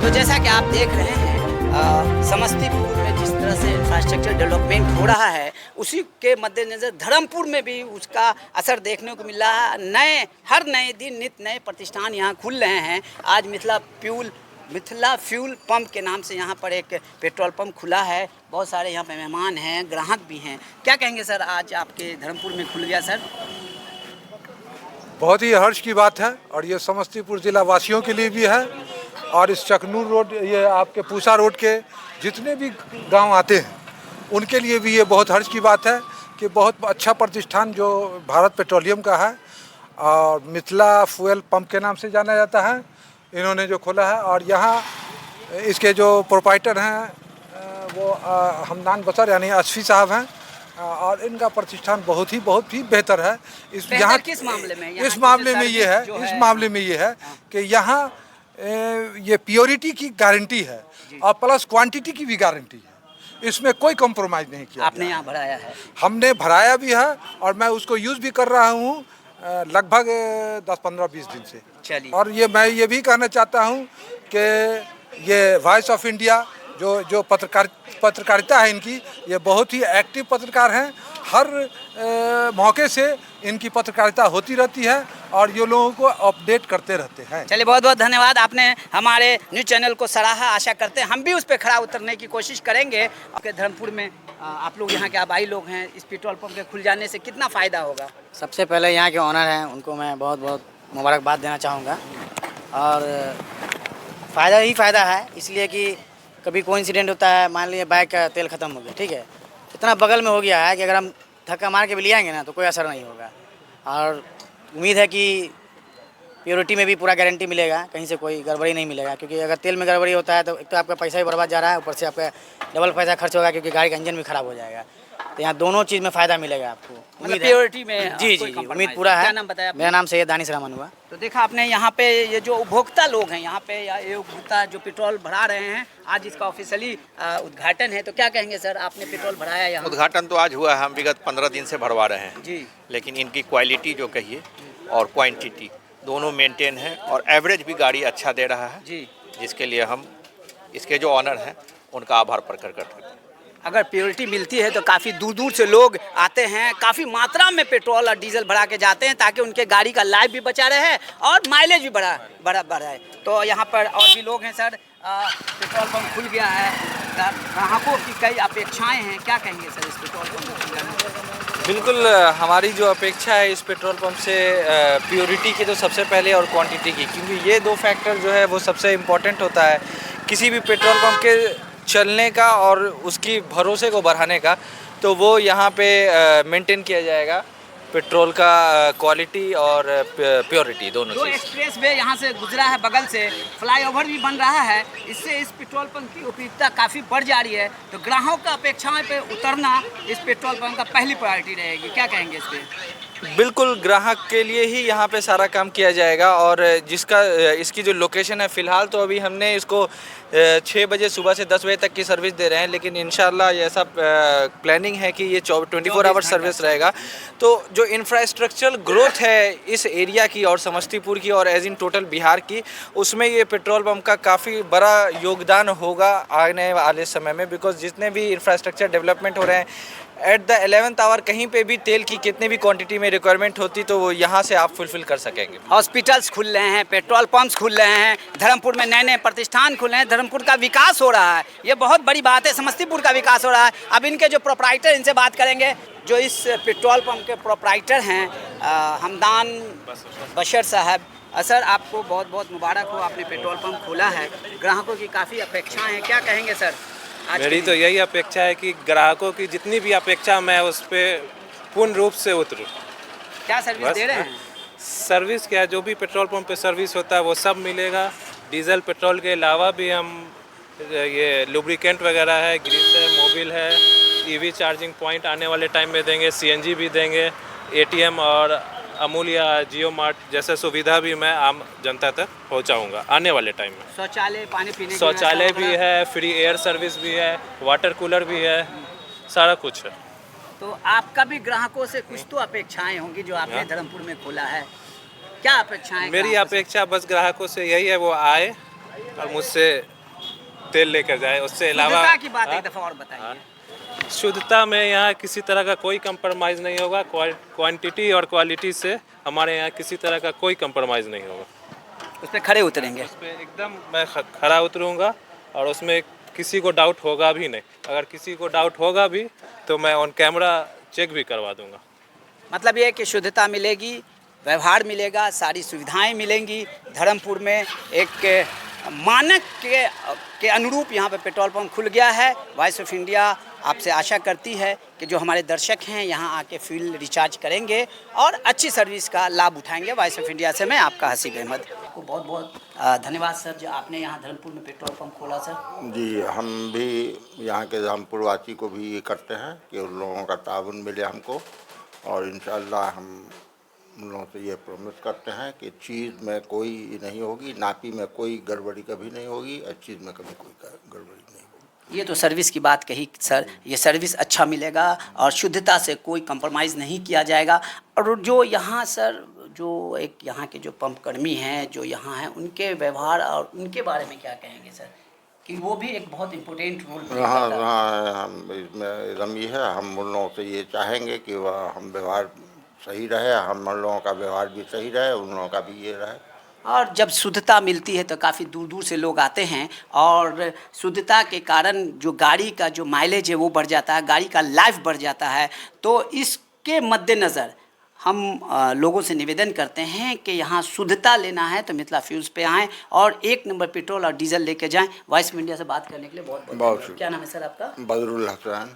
तो जैसा कि आप देख रहे हैं समस्तीपुर में जिस तरह से इंफ्रास्ट्रक्चर डेवलपमेंट हो रहा है, उसी के मद्देनज़र धर्मपुर में भी उसका असर देखने को मिल रहा है। हर नए दिन नित नए प्रतिष्ठान यहाँ खुल रहे हैं। आज मिथिला फ्यूल पंप के नाम से यहाँ पर एक पेट्रोल पंप खुला है। बहुत सारे यहाँ पे मेहमान हैं, ग्राहक भी हैं। क्या कहेंगे सर, आज आपके धर्मपुर में खुल गया सर? बहुत ही हर्ष की बात है और ये समस्तीपुर ज़िला वासियों के लिए भी है और इस चकनूर रोड, ये आपके पूसा रोड के जितने भी गांव आते हैं उनके लिए भी ये बहुत हर्ष की बात है कि बहुत अच्छा प्रतिष्ठान जो भारत पेट्रोलियम का है और मिथिला फ्यूल पंप के नाम से जाना जाता है, इन्होंने जो खोला है। और यहाँ इसके जो प्रोप्राइटर हैं वो हमदान बसर यानी असफी साहब हैं और इनका प्रतिष्ठान बहुत ही बेहतर है। इस यहाँ किस मामले में? इस मामले में ये है कि यहाँ ये प्योरिटी की गारंटी है और प्लस क्वांटिटी की भी गारंटी है। इसमें कोई कॉम्प्रोमाइज़ नहीं किया। आपने यहाँ भराया है? हमने भराया भी है और मैं उसको यूज़ भी कर रहा हूँ लगभग 10-15-20 दिन से। चलिए। और मैं ये भी कहना चाहता हूँ कि ये वॉइस ऑफ इंडिया जो पत्रकारिता है इनकी, ये बहुत ही एक्टिव पत्रकार हैं। हर मौके से इनकी पत्रकारिता होती रहती है और ये लोगों को अपडेट करते रहते हैं। चलिए, बहुत बहुत धन्यवाद। आपने हमारे न्यूज़ चैनल को सराहा। आशा करते हैं हम भी उस पर खरा उतरने की कोशिश करेंगे। आपके धर्मपुर में आप लोग यहाँ के आबाई लोग हैं, इस पेट्रोल पंप के खुल जाने से कितना फ़ायदा होगा? सबसे पहले यहाँ के ऑनर हैं, उनको मैं बहुत बहुत मुबारकबाद देना चाहूँगा। और फ़ायदा ही फ़ायदा है, इसलिए कि कभी कोई इंसिडेंट होता है, मान लीजिए बाइक का तेल ख़त्म हो गया, ठीक है, इतना बगल में हो गया है कि अगर हम धक्का मार के भी ले आएंगे ना तो कोई असर नहीं होगा। और उम्मीद है कि प्योरिटी में भी पूरा गारंटी मिलेगा, कहीं से कोई गड़बड़ी नहीं मिलेगा। क्योंकि अगर तेल में गड़बड़ी होता है तो एक तो आपका पैसा भी बर्बाद जा रहा है, ऊपर से आपका डबल पैसा खर्च होगा क्योंकि गाड़ी का इंजन भी ख़राब हो जाएगा। तो यहाँ दोनों चीज़ में फ़ायदा मिलेगा आपको। मतलब प्योरिटी में जी, उम्मीद पूरा है। क्या नाम बताया? मेरा नाम सैयद दानिश रहमान हुआ। तो देखा आपने यहाँ पे ये जो उपभोक्ता लोग हैं यहाँ पे, या ये उपभोक्ता जो पेट्रोल भरा रहे हैं, आज इसका ऑफिशियली उद्घाटन है। तो क्या कहेंगे सर, आपने पेट्रोल भराया यहाँ? उद्घाटन तो आज हुआ है, हम विगत 15 दिन से भरवा रहे हैं जी। लेकिन इनकी क्वालिटी जो कहिए और क्वांटिटी दोनों मेंटेन है और एवरेज भी गाड़ी अच्छा दे रहा है जी, जिसके लिए हम इसके जो ऑनर हैं उनका आभार प्रकट करते हैं। अगर प्योरिटी मिलती है तो काफ़ी दूर दूर से लोग आते हैं, काफ़ी मात्रा में पेट्रोल और डीजल भरा के जाते हैं ताकि उनके गाड़ी का लाइफ भी बचा रहे और माइलेज भी बढ़ाए। तो यहाँ पर और भी लोग हैं सर। पेट्रोल पंप खुल गया है, ग्राहकों की कई अपेक्षाएं हैं। क्या कहेंगे सर इस पेट्रोल पंप को खुल जाने पर? बिल्कुल, हमारी जो अपेक्षा है इस पेट्रोल पंप से प्योरिटी की तो सबसे पहले और क्वांटिटी की, क्योंकि ये दो फैक्टर जो है वो सबसे इम्पोर्टेंट होता है किसी भी पेट्रोल पंप के चलने का और उसकी भरोसे को बढ़ाने का। तो वो यहाँ पे मेंटेन किया जाएगा, पेट्रोल का क्वालिटी और प्योरिटी दोनों जो चीज़। एक्सप्रेस वे यहाँ से गुजरा है, बगल से फ्लाईओवर भी बन रहा है, इससे इस पेट्रोल पंप की उपयोगिता काफ़ी बढ़ जा रही है। तो ग्राहकों का अपेक्षाएं पे उतरना इस पेट्रोल पंप का पहली प्रायोरिटी रहेगी। क्या कहेंगे इस पर? बिल्कुल, ग्राहक के लिए ही यहाँ पे सारा काम किया जाएगा। और जिसका इसकी जो लोकेशन है, फ़िलहाल तो अभी हमने इसको 6 बजे सुबह से 10 बजे तक की सर्विस दे रहे हैं, लेकिन इंशाल्लाह ये ऐसा प्लानिंग है कि ये 24 आवर सर्विस रहेगा। तो जो इंफ्रास्ट्रक्चरल ग्रोथ है इस एरिया की और समस्तीपुर की और एज इन टोटल बिहार की, उसमें ये पेट्रोल पंप का काफ़ी बड़ा योगदान होगा आने वाले समय में। बिकॉज जितने भी इंफ्रास्ट्रक्चर डेवलपमेंट हो रहे हैं, एट द 11th आवर कहीं पे भी तेल की कितने भी क्वांटिटी में रिक्वायरमेंट होती तो वो यहाँ से आप फुलफिल कर सकेंगे। हॉस्पिटल्स खुल रहे हैं, पेट्रोल पंप्स खुल रहे हैं, धर्मपुर में नए नए प्रतिष्ठान खुल रहे हैं, धर्मपुर का विकास हो रहा है। ये बहुत बड़ी बात है, समस्तीपुर का विकास हो रहा है। अब इनके जो प्रोप्राइटर, इनसे बात करेंगे। जो इस पेट्रोल पंप के प्रोप्राइटर हैं हमदान बशर साहब। सर, आपको बहुत बहुत मुबारक हो, आपने पेट्रोल पंप खोला है। ग्राहकों की काफ़ी अपेक्षाएँ हैं, क्या कहेंगे सर? मेरी तो यही अपेक्षा है कि ग्राहकों की जितनी भी अपेक्षा, मैं उस पर पूर्ण रूप से उतरूँ। क्या सर्विस दे रहे हैं? सर्विस क्या, जो भी पेट्रोल पंप पे सर्विस होता है वो सब मिलेगा। डीजल पेट्रोल के अलावा भी हम ये लुब्रिकेंट वगैरह है, ग्रीस है, मोबिल है, ईवी चार्जिंग पॉइंट आने वाले टाइम में देंगे, सीएनजी भी देंगे, एटीएम और अमूल या जियो मार्ट जैसे सुविधा भी मैं आम जनता तक पहुंचाऊंगा आने वाले टाइम में। शौचालय, पानी पीने की शौचालय भी है, फ्री एयर सर्विस भी है, वाटर कूलर भी है, सारा कुछ है। तो आपका भी ग्राहकों से कुछ तो अपेक्षाएं होंगी जो आपने धर्मपुर में खोला है। क्या अपेक्षाएं? मेरी अपेक्षा बस ग्राहकों से यही है, वो आए और मुझसे तेल लेकर जाए। उससे अलावा शुद्धता की बात हाँ? एक दफ़ा और बताइए। शुद्धता में यहाँ किसी तरह का कोई कंप्रोमाइज़ नहीं होगा। क्वांटिटी और क्वालिटी से हमारे यहाँ किसी तरह का कोई कंप्रोमाइज़ नहीं होगा। उस पर खड़े उतरेंगे। उस पर एकदम मैं खरा उतरूँगा और उसमें किसी को डाउट होगा भी नहीं। अगर किसी को डाउट होगा भी तो मैं ऑन कैमरा चेक भी करवा दूँगा। मतलब ये है कि शुद्धता मिलेगी, व्यवहार मिलेगा, सारी सुविधाएं मिलेंगी। धर्मपुर में एक मानक के अनुरूप यहाँ पे पेट्रोल पंप खुल गया है। वॉइस ऑफ इंडिया आपसे आशा करती है कि जो हमारे दर्शक हैं यहाँ आके फ्यूल रिचार्ज करेंगे और अच्छी सर्विस का लाभ उठाएंगे। वॉइस ऑफ इंडिया से मैं आपका हसीब अहमद को बहुत बहुत धन्यवाद सर जो आपने यहाँ धर्मपुर में पेट्रोल पंप खोला सर। जी, हम भी यहाँ के धर्मपुर वासी को भी ये करते हैं कि उन लोगों का ताउन मिले हमको, और इंशाअल्लाह हम उन लोगों से ये प्रॉमिस करते हैं कि चीज़ में कोई नहीं होगी, नापी में कोई गड़बड़ी कभी नहीं होगी और चीज़ में कभी कोई गड़बड़ी नहीं होगी। ये तो सर्विस की बात कही सर, ये सर्विस अच्छा मिलेगा और शुद्धता से कोई कंप्रोमाइज़ नहीं किया जाएगा। और जो यहाँ सर जो एक यहाँ के जो पंप कर्मी हैं जो यहाँ हैं उनके व्यवहार और उनके बारे में क्या कहेंगे सर कि वो भी एक बहुत इम्पोर्टेंट रोल प्ले हाँ करता है। हाँ, हम इसमें एकदम ही है। हम उन लोगों से ये चाहेंगे कि वह हम व्यवहार सही रहे, हम उन लोगों का व्यवहार भी सही रहे, उन लोगों का भी ये रहे। और जब शुद्धता मिलती है तो काफ़ी दूर दूर से लोग आते हैं और शुद्धता के कारण जो गाड़ी का जो माइलेज है वो बढ़ जाता है, गाड़ी का लाइफ बढ़ जाता है। तो इसके मद्देनज़र हम लोगों से निवेदन करते हैं कि यहाँ शुद्धता लेना है तो मिथिला फ्यूल्स पे आएँ और 1 नंबर पेट्रोल और डीजल लेके जाएं। वॉइस ऑफ इंडिया से बात करने के लिए बहुत बहुत बहुत धन्यवाद। क्या नाम है सर आपका? बदरुल हसन।